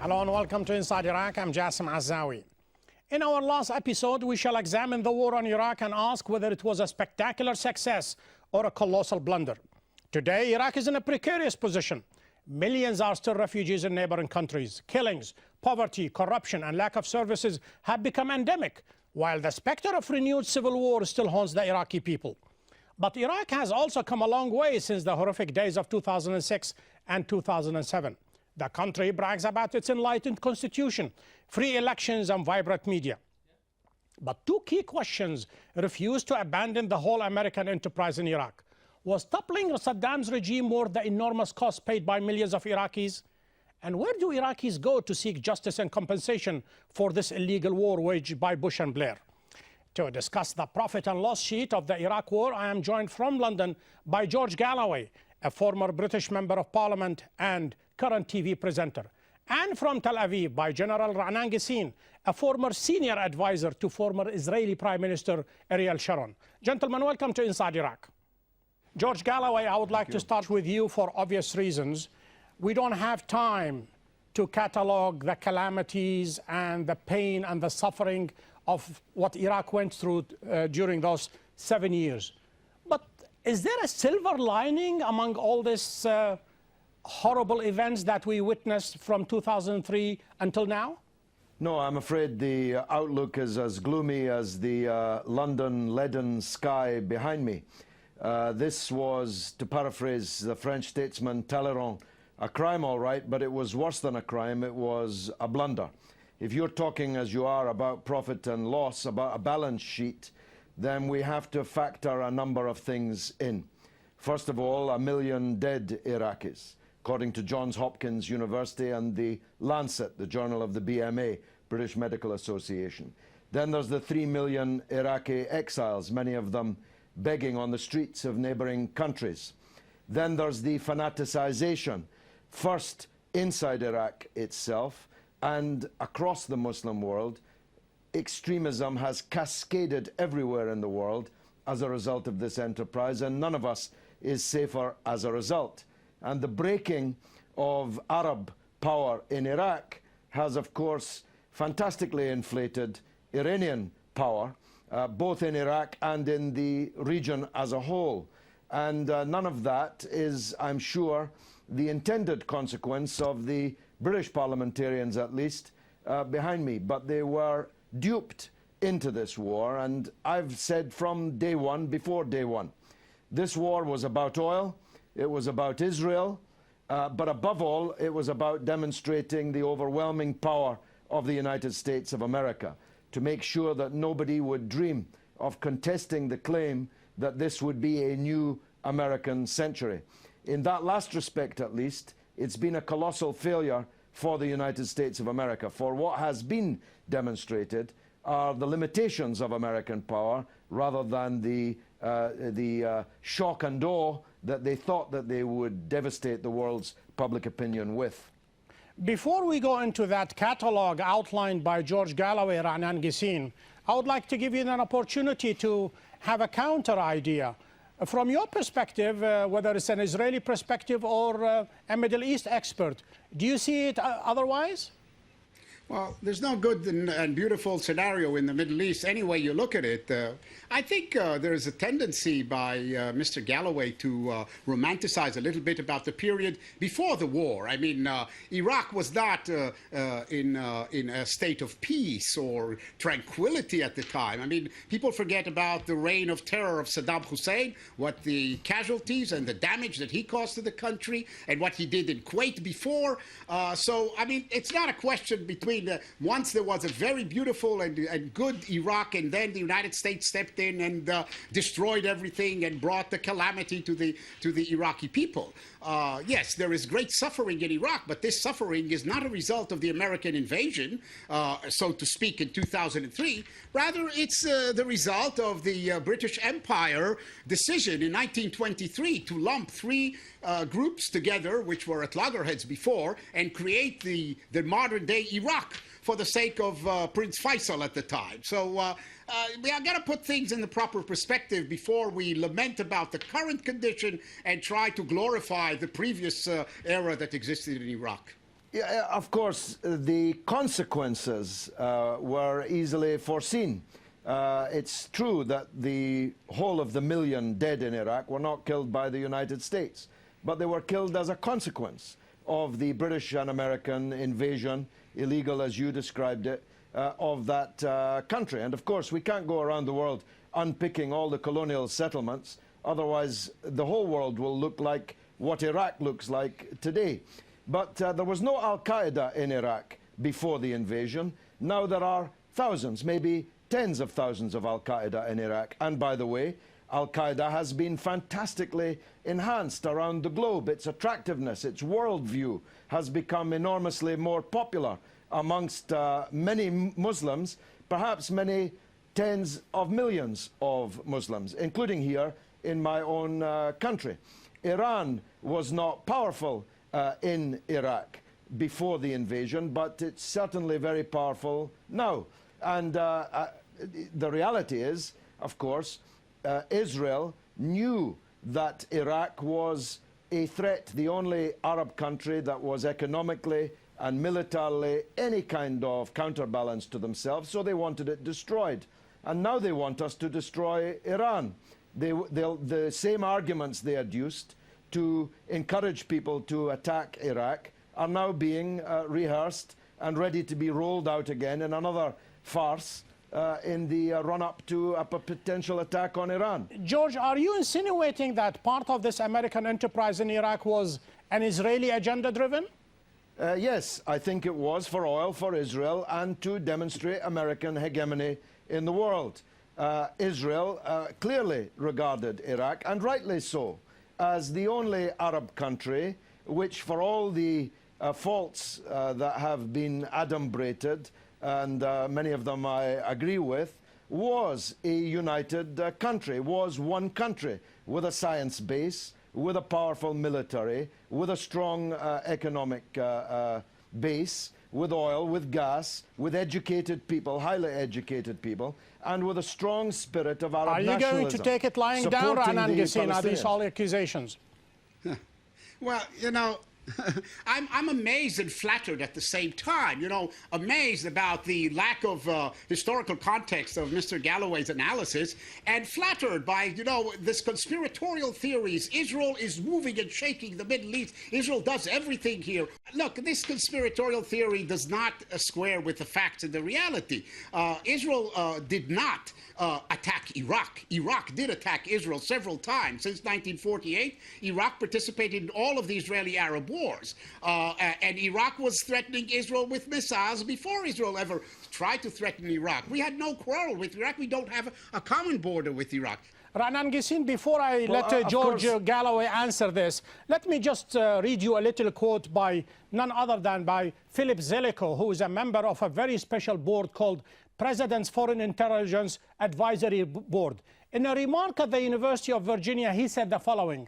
Hello and welcome to Inside Iraq. I'm Jassim Azzawi. In our last episode, we shall examine the war on Iraq and ask whether it was a spectacular success or a colossal blunder. Today, Iraq is in a precarious position. Millions are still refugees in neighboring countries. Killings, poverty, corruption, and lack of services have become endemic, while the specter of renewed civil war still haunts the Iraqi people. But Iraq has also come a long way since the horrific days of 2006 and 2007. The country brags about its enlightened constitution, free elections, and vibrant media. But two key questions refuse to abandon the whole American enterprise in Iraq. Was toppling Saddam's regime worth the enormous cost paid by millions of Iraqis? And where do Iraqis go to seek justice and compensation for this illegal war waged by Bush and Blair? To discuss the profit and loss sheet of the Iraq war, I am joined from London by George Galloway, a former British Member of Parliament and current TV presenter, and from Tel Aviv by General Raanan Gissin, a former senior advisor to former Israeli Prime Minister Ariel Sharon. Gentlemen, welcome to Inside Iraq. George Galloway, I would like to start with you for obvious reasons. We don't have time to catalog the calamities and the pain and the suffering of what Iraq went through during those 7 years. But is there a silver lining among all this horrible events that we witnessed from 2003 until now? No, I'm afraid the outlook is as gloomy as the London leaden sky behind me. This was, to paraphrase the French statesman Talleyrand, a crime all right, but it was worse than a crime, it was a blunder. If you're talking as you are about profit and loss, about a balance sheet, then we have to factor a number of things in. First of all, 1 million dead Iraqis, according to Johns Hopkins University and the Lancet, the journal of the BMA, British Medical Association. Then there's the 3 million Iraqi exiles, many of them begging on the streets of neighboring countries. Then there's the fanaticization, first inside Iraq itself and across the Muslim world. Extremism has cascaded everywhere in the world as a result of this enterprise, and none of us is safer as a result. And the breaking of Arab power in Iraq has, of course, fantastically inflated Iranian power, both in Iraq and in the region as a whole. And none of that is, I'm sure, the intended consequence of the British parliamentarians, at least, behind me. But they were duped into this war, and I've said from day one, before day one, this war was about oil, it was about Israel, but above all, it was about demonstrating the overwhelming power of the United States of America, to make sure that nobody would dream of contesting the claim that this would be a new American century. In that last respect, at least, it's been a colossal failure for the United States of America. For what has been demonstrated are the limitations of American power rather than the shock and awe that they thought that they would devastate the world's public opinion with. Before we go into that catalogue outlined by George Galloway, Raanan Gissin, I would like to give you an opportunity to have a counter idea. From your perspective, whether it's an Israeli perspective or a Middle East expert, do you see it otherwise? Well, there's no good and beautiful scenario in the Middle East any way you look at it. I think there's a tendency by Mr. Galloway to romanticize a little bit about the period before the war. I mean, Iraq was not in a state of peace or tranquility at the time. I mean, people forget about the reign of terror of Saddam Hussein, what the casualties and the damage that he caused to the country, and what he did in Kuwait before. So, I mean, it's not a question between once there was a very beautiful and good Iraq, and then the United States stepped in and destroyed everything and brought the calamity to the Iraqi people. Yes, there is great suffering in Iraq, but this suffering is not a result of the American invasion, so to speak, in 2003. Rather, it's the result of the British Empire decision in 1923 to lump three groups together, which were at loggerheads before, and create the modern-day Iraq for the sake of Prince Faisal at the time. So we are going to put things in the proper perspective before we lament about the current condition and try to glorify the previous era that existed in Iraq. Yeah, of course, the consequences were easily foreseen. It's true that the whole of the million dead in Iraq were not killed by the United States, but they were killed as a consequence of the British and American invasion, illegal as you described it, of that country. And of course, we can't go around the world unpicking all the colonial settlements, otherwise the whole world will look like what Iraq looks like today. But there was no Al-Qaeda in Iraq before the invasion. Now there are thousands, maybe tens of thousands of Al-Qaeda in Iraq. And by the way, Al-Qaeda has been fantastically enhanced around the globe. Its attractiveness, its worldview has become enormously more popular amongst many Muslims, perhaps many tens of millions of Muslims, including here in my own country. Iran was not powerful in Iraq before the invasion, but it's certainly very powerful now. And the reality is, of course, Israel knew that Iraq was a threat, the only Arab country that was economically and militarily any kind of counterbalance to themselves, so they wanted it destroyed. And now they want us to destroy Iran. The same arguments they adduced to encourage people to attack Iraq are now being rehearsed and ready to be rolled out again in another farce in the run-up to a potential attack on Iran. George, are you insinuating that part of this American enterprise in Iraq was an Israeli agenda-driven? Yes, I think it was for oil for Israel and to demonstrate American hegemony in the world. Israel clearly regarded Iraq, and rightly so, as the only Arab country which, for all the faults that have been adumbrated, and many of them I agree with, was a united country, was one country with a science base, with a powerful military, with a strong economic base, with oil, with gas, with educated people, highly educated people, and with a strong spirit of Arab nationalism. Are you going to take it lying down, Raanan Gissin, are these all accusations? Well, you know, I'm amazed and flattered at the same time, you know, amazed about the lack of historical context of Mr. Galloway's analysis, and flattered by, you know, this conspiratorial theories. Israel is moving and shaking the Middle East. Israel does everything here. Look, this conspiratorial theory does not square with the facts and the reality. Israel did not attack Iraq. Iraq did attack Israel several times. Since 1948, Iraq participated in all of the Israeli-Arab wars. And Iraq was threatening Israel with missiles before Israel ever tried to threaten Iraq. We had no quarrel with Iraq. We don't have a common border with Iraq. Raanan Gissin, before I let George Galloway answer this, let me just read you a little quote by none other than by Philip Zelikow, who is a member of a very special board called President's Foreign Intelligence Advisory Board. In a remark at the University of Virginia, he said the following: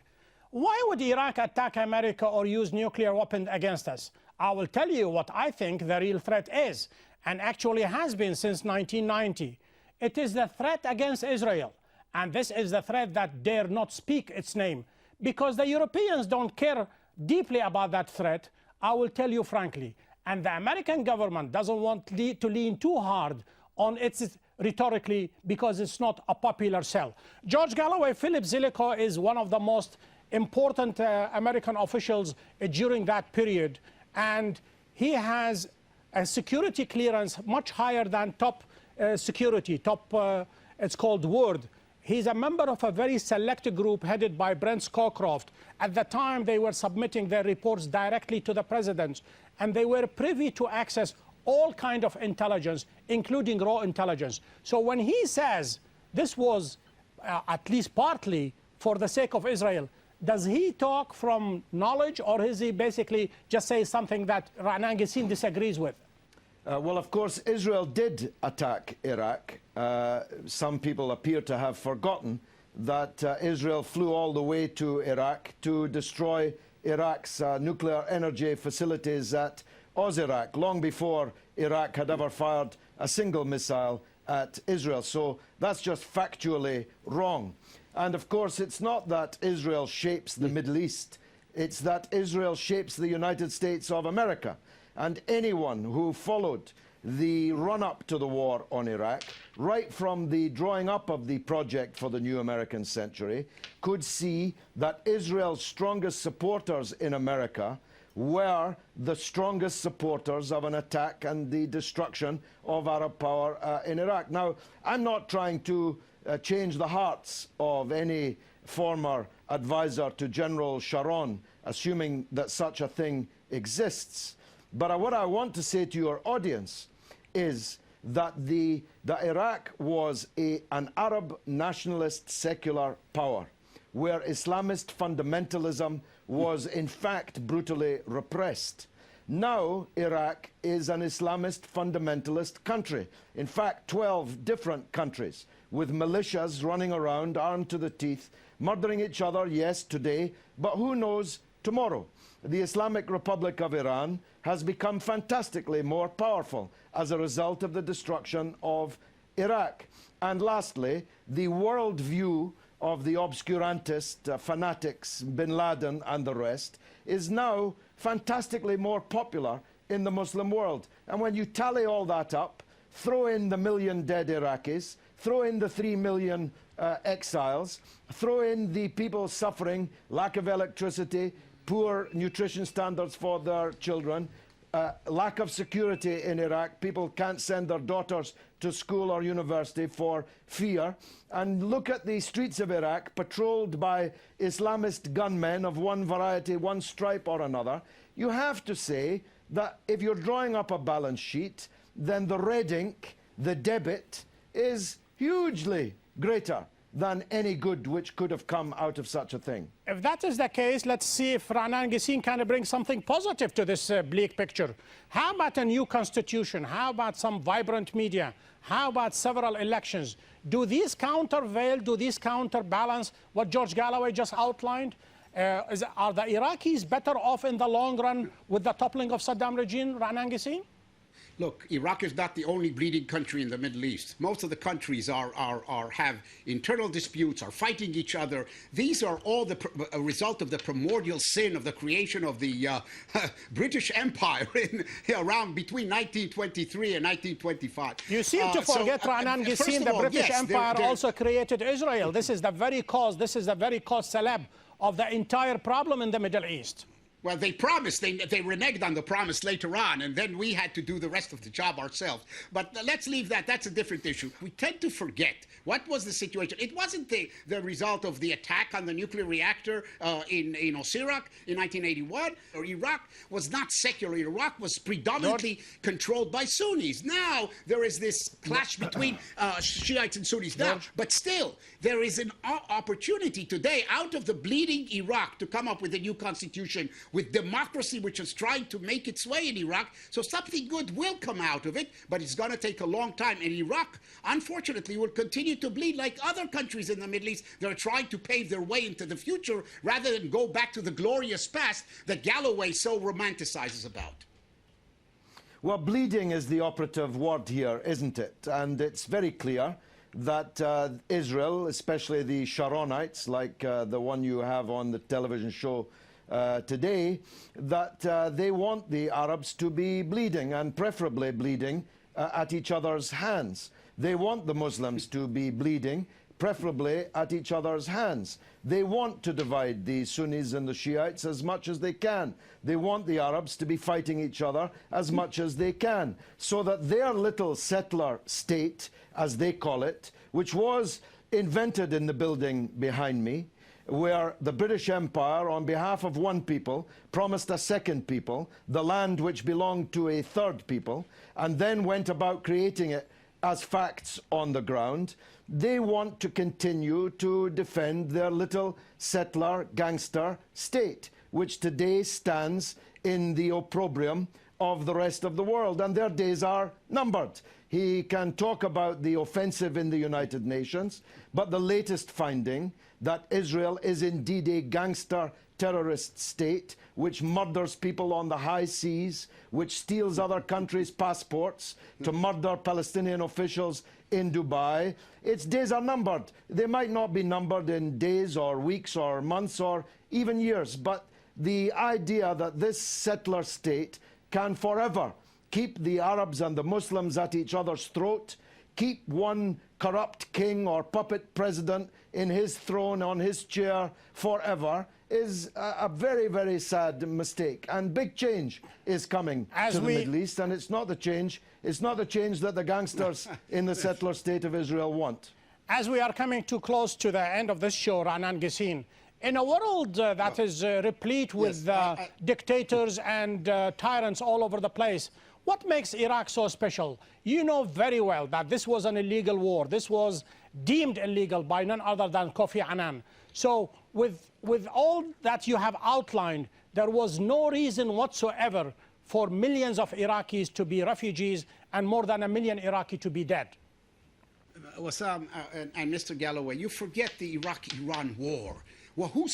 "Why would Iraq attack America or use nuclear weapons against us? I will tell you what I think the real threat is, and actually has been since 1990. It is the threat against Israel. And this is the threat that dare not speak its name. Because the Europeans don't care deeply about that threat, I will tell you frankly. And the American government doesn't want to lean too hard on its rhetorically, because it's not a popular sell." George Galloway, Philip Zelikow is one of the most important American officials during that period. And he has a security clearance much higher than top security, it's called WARD. He's a member of a very select group headed by Brent Scowcroft. At the time, they were submitting their reports directly to the president, and they were privy to access all kind of intelligence, including raw intelligence. So when he says this was at least partly for the sake of Israel, does he talk from knowledge, or is he basically just say something that Raanan Gissin disagrees with? Well, of course, Israel did attack Iraq. Some people appear to have forgotten that Israel flew all the way to Iraq to destroy Iraq's nuclear energy facilities at Iraq, long before Iraq had ever fired a single missile at Israel. So that's just factually wrong. And of course, it's not that Israel shapes the Middle East It's that Israel shapes the United States of America. And anyone who followed the run-up to the war on Iraq, right from the drawing up of the project for the new American century, could see that Israel's strongest supporters in America were the strongest supporters of an attack and the destruction of Arab power in Iraq. Now, I'm not trying to change the hearts of any former advisor to General Sharon, assuming that such a thing exists. But what I want to say to your audience is that Iraq was an Arab nationalist secular power, where Islamist fundamentalism was in fact brutally repressed. Now Iraq is an Islamist fundamentalist country. In fact, 12 different countries with militias running around armed to the teeth, murdering each other, yes, today, but who knows tomorrow. The Islamic Republic of Iran has become fantastically more powerful as a result of the destruction of Iraq. And lastly, the worldview of the obscurantist fanatics, bin Laden and the rest, is now fantastically more popular in the Muslim world. And when you tally all that up, throw in the 1 million dead Iraqis, throw in the 3 million exiles, throw in the people suffering, lack of electricity, poor nutrition standards for their children, lack of security in Iraq. People can't send their daughters to school or university for fear. And look at the streets of Iraq, patrolled by Islamist gunmen of one variety, one stripe or another. You have to say that if you're drawing up a balance sheet, then the red ink, the debit, is hugely greater than any good which could have come out of such a thing. If that is the case, let's see if Raanan Gissin can bring something positive to this bleak picture. How about a new constitution? How about some vibrant media? How about several elections? Do these countervail, do these counterbalance what George Galloway just outlined? Are the Iraqis better off in the long run with the toppling of Saddam regime, Raanan Gissin? Look, Iraq is not the only bleeding country in the Middle East. Most of the countries have internal disputes, are fighting each other. These are all a result of the primordial sin of the creation of the British Empire around between 1923 and 1925. You seem to forget, Raanan Gissin, the British Empire also created Israel. This is the very cause celeb of the entire problem in the Middle East. Well, they promised, they reneged on the promise later on, and then we had to do the rest of the job ourselves. But let's leave that. That's a different issue. We tend to forget what was the situation. It wasn't the result of the attack on the nuclear reactor in Osirak in 1981. Or Iraq was not secular. Iraq was predominantly controlled by Sunnis. Now there is this clash between Shiites and Sunnis. Now, but still, there is an opportunity today out of the bleeding Iraq to come up with a new constitution with democracy, which is trying to make its way in Iraq. So something good will come out of it, but it's going to take a long time. And Iraq, unfortunately, will continue to bleed like other countries in the Middle East. They're trying to pave their way into the future rather than go back to the glorious past that Galloway so romanticizes about. Well, bleeding is the operative word here, isn't it? And it's very clear that Israel, especially the Sharonites, like the one you have on the television show today, that they want the Arabs to be bleeding, and preferably bleeding at each other's hands. They want the Muslims to be bleeding, preferably at each other's hands. They want to divide the Sunnis and the Shiites as much as they can. They want the Arabs to be fighting each other as much as they can, so that their little settler state, as they call it, which was invented in the building behind me, where the British Empire, on behalf of one people, promised a second people the land which belonged to a third people, and then went about creating it as facts on the ground. They want to continue to defend their little settler gangster state, which today stands in the opprobrium of the rest of the world, and their days are numbered. He can talk about the offensive in the United Nations, but the latest finding that Israel is indeed a gangster terrorist state which murders people on the high seas, which steals other countries' passports to murder Palestinian officials in Dubai. Its days are numbered. They might not be numbered in days or weeks or months or even years, but the idea that this settler state can forever keep the Arabs and the Muslims at each other's throat, keep one corrupt king or puppet president in his throne, on his chair forever, is a very, very sad mistake. And big change is coming to the Middle East, and it's not the change that the gangsters in the settler state of Israel want. As we are coming too close to the end of this show, Raanan Gissin, in a world that is replete with dictators and tyrants all over the place, what makes Iraq so special? You know very well that this was an illegal war. This was deemed illegal by none other than Kofi Annan. So with all that you have outlined, there was no reason whatsoever for millions of Iraqis to be refugees and more than 1 million Iraqi to be dead. Wassam and Mr. Galloway, you forget the Iraq-Iran war. Well, who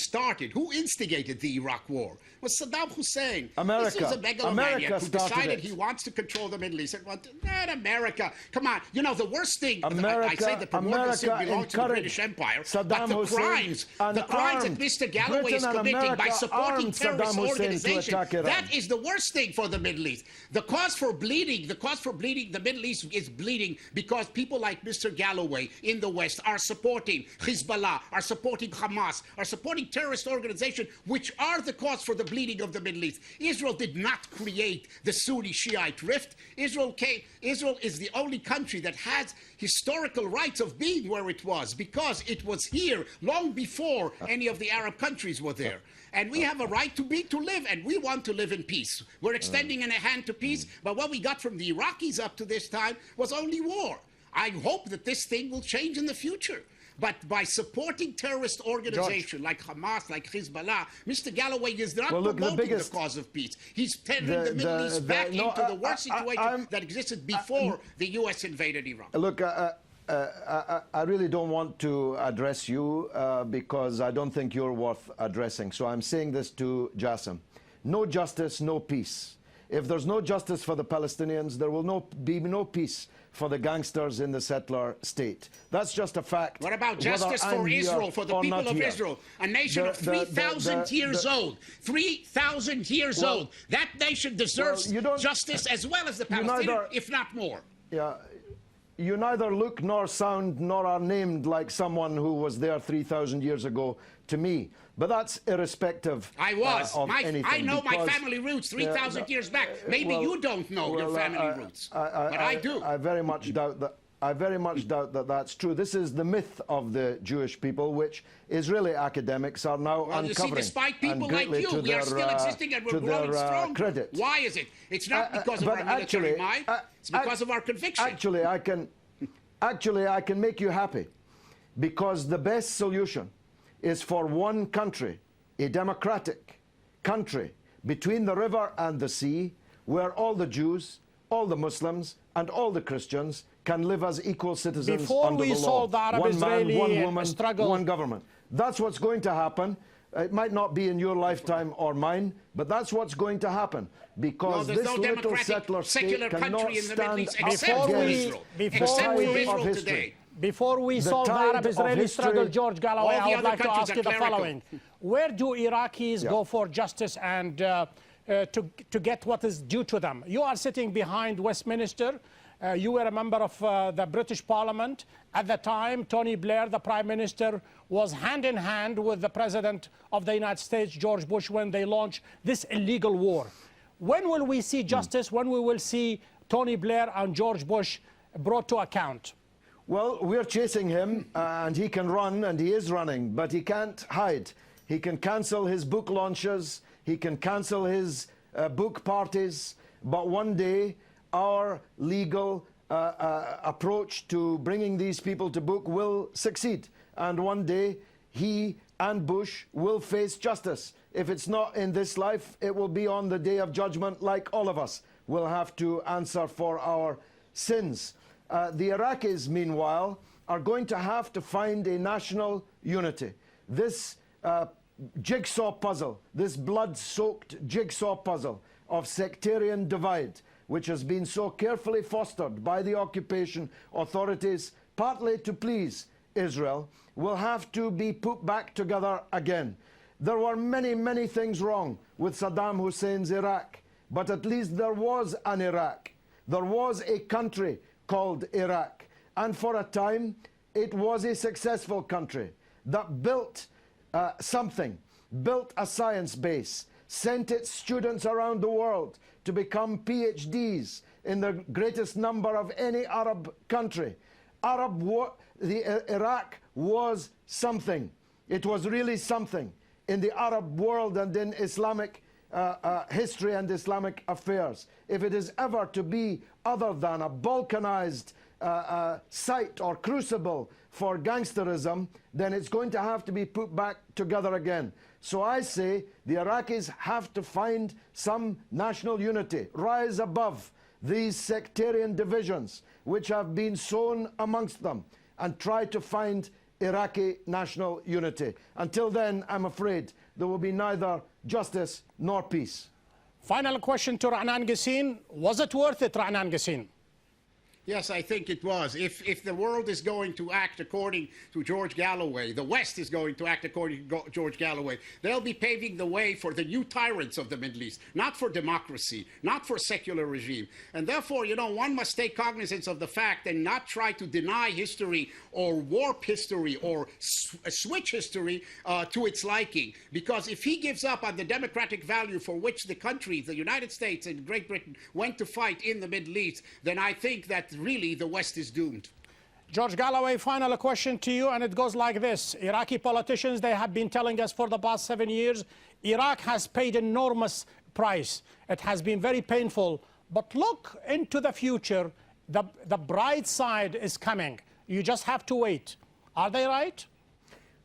instigated the Iraq war? It was Saddam Hussein. America. This is a megalomaniac who decided it. he wants to control the Middle East. Not America. Come on. You know, the worst thing, I say the primordial sin belongs to the British Empire, Saddam but the crimes that Mr. Galloway is committing by supporting terrorist organizations, that is the worst thing for the Middle East. The cause for bleeding, the Middle East is bleeding because people like Mr. Galloway in the West are supporting Hezbollah, are supporting Hamas, are supporting terrorist organizations, which are the cause for the bleeding of the Middle East. Israel did not create the Sunni Shiite rift. Israel is the only country that has historical rights of being where it was, because it was here long before any of the Arab countries were there. And we have a right to live, and we want to live in peace. We're extending a hand to peace, but what we got from the Iraqis up to this time was only war. I hope that this thing will change in the future. But by supporting terrorist organizations like Hamas, like Hezbollah, Mr. Galloway is not promoting the cause of peace. He's turning the Middle East back into the worst situation that existed before the U.S. invaded Iraq. Look, I really don't want to address you because I don't think you're worth addressing. So I'm saying this to Jassim. No justice, no peace. If there's no justice for the Palestinians, there will be no peace for the gangsters in the settler state. That's just a fact. What about justice for Israel, for the people of Israel? A nation of 3,000 years old. 3,000 years old. That nation deserves justice as well as the Palestinians, if not more. Yeah. You neither look nor sound nor are named like someone who was there 3,000 years ago to me. But that's irrespective of anything. I know my family roots 3,000 years back. Maybe you don't know your family roots, but I do. I very much doubt that. I very much doubt that that's true. This is the myth of the Jewish people, which Israeli academics are now uncovering. You see, despite people like you, we are still existing and we're growing strong. Credit. Why is it? It's not because of our military might. It's because of our conviction. Actually, I can make you happy, because the best solution is for one country, a democratic country between the river and the sea, where all the Jews, all the Muslims, and all the Christians can live as equal citizens under the law. One man, one woman, one government. That's what's going to happen. It might not be in your lifetime or mine, but that's what's going to happen, because this little settler state cannot stand Before we solve the Arab-Israeli struggle, George Galloway, I would like to ask you the following. Where do Iraqis go for justice and to get what is due to them? You are sitting behind Westminster. You were a member of the British Parliament. At the time, Tony Blair, the Prime Minister, was hand in hand with the President of the United States, George Bush, when they launched this illegal war. When will we see justice? When we will see Tony Blair and George Bush brought to account? Well, we're chasing him, and he can run, and he is running, but he can't hide. He can cancel his book launches, he can cancel his book parties, but one day our legal approach to bringing these people to book will succeed, and one day he and Bush will face justice. If it's not in this life, it will be on the day of judgment, like all of us will have to answer for our sins. The Iraqis, meanwhile, are going to have to find a national unity. This jigsaw puzzle, this blood-soaked jigsaw puzzle of sectarian divide, which has been so carefully fostered by the occupation authorities, partly to please Israel, will have to be put back together again. There were many, many things wrong with Saddam Hussein's Iraq, but at least there was an Iraq. There was a country called Iraq. And for a time, it was a successful country that built something, built a science base, sent its students around the world to become PhDs in the greatest number of any Arab country. Iraq was something. It was really something in the Arab world and in Islamic history and Islamic affairs. If it is ever to be other than a balkanized site or crucible for gangsterism, then it's going to have to be put back together again. So I say the Iraqis have to find some national unity, rise above these sectarian divisions which have been sown amongst them, and try to find Iraqi national unity. Until then, I'm afraid there will be neither justice nor peace. Final question to Raanan Gissin. Was it worth it, Raanan Gissin? Yes, I think it was. If the world is going to act according to George Galloway, the West is going to act according to George Galloway, they'll be paving the way for the new tyrants of the Middle East, not for democracy, not for secular regime. And therefore, you know, one must take cognizance of the fact and not try to deny history or warp history or switch history to its liking. Because if he gives up on the democratic value for which the country, the United States and Great Britain, went to fight in the Middle East, then I think that really the West is doomed. George Galloway, final question to you, and it goes like this. Iraqi politicians, they have been telling us for the past 7 years, Iraq has paid enormous price. It has been very painful. But look into the future. The bright side is coming. You just have to wait. Are they right?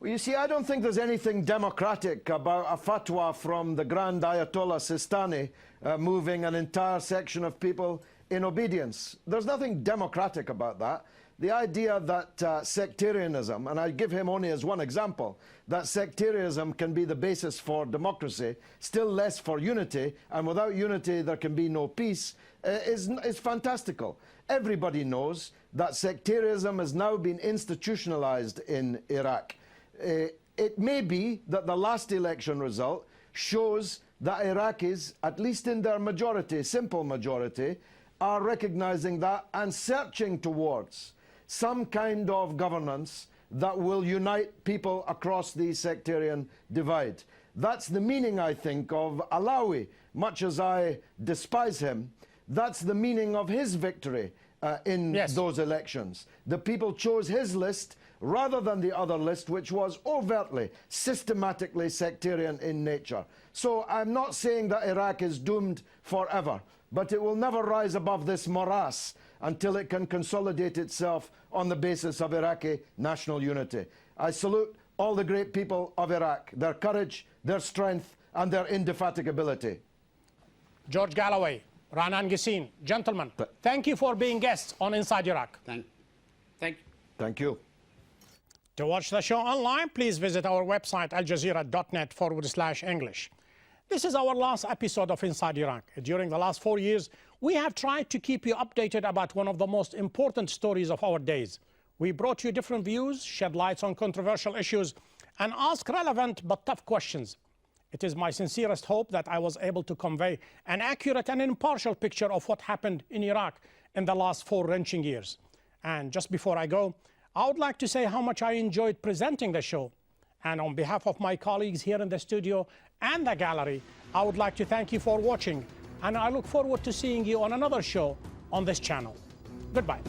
Well, you see, I don't think there's anything democratic about a fatwa from the Grand Ayatollah Sistani moving an entire section of people in obedience. There's nothing democratic about that. The idea that sectarianism, and I give him only as one example, that sectarianism can be the basis for democracy, still less for unity, and without unity there can be no peace, is fantastical. Everybody knows that sectarianism has now been institutionalized in Iraq. It may be that the last election result shows that Iraqis, at least in their majority, simple majority, are recognizing that and searching towards some kind of governance that will unite people across the sectarian divide. That's the meaning, I think, of Alawi. Much as I despise him, that's the meaning of his victory in those elections. The people chose his list rather than the other list, which was overtly, systematically sectarian in nature. So I'm not saying that Iraq is doomed forever, but it will never rise above this morass until it can consolidate itself on the basis of Iraqi national unity. I salute all the great people of Iraq, their courage, their strength, and their indefatigability. George Galloway, Raanan Gissin, gentlemen, thank you for being guests on Inside Iraq. Thank you. To watch the show online, please visit our website, aljazeera.net/English. This is our last episode of Inside Iraq. During the last 4 years, we have tried to keep you updated about one of the most important stories of our days. We brought you different views, shed lights on controversial issues, and ask relevant but tough questions. It is my sincerest hope that I was able to convey an accurate and impartial picture of what happened in Iraq in the last 4 wrenching years. And just before I go, I would like to say how much I enjoyed presenting the show. And on behalf of my colleagues here in the studio and the gallery, I would like to thank you for watching, and I look forward to seeing you on another show on this channel. Goodbye.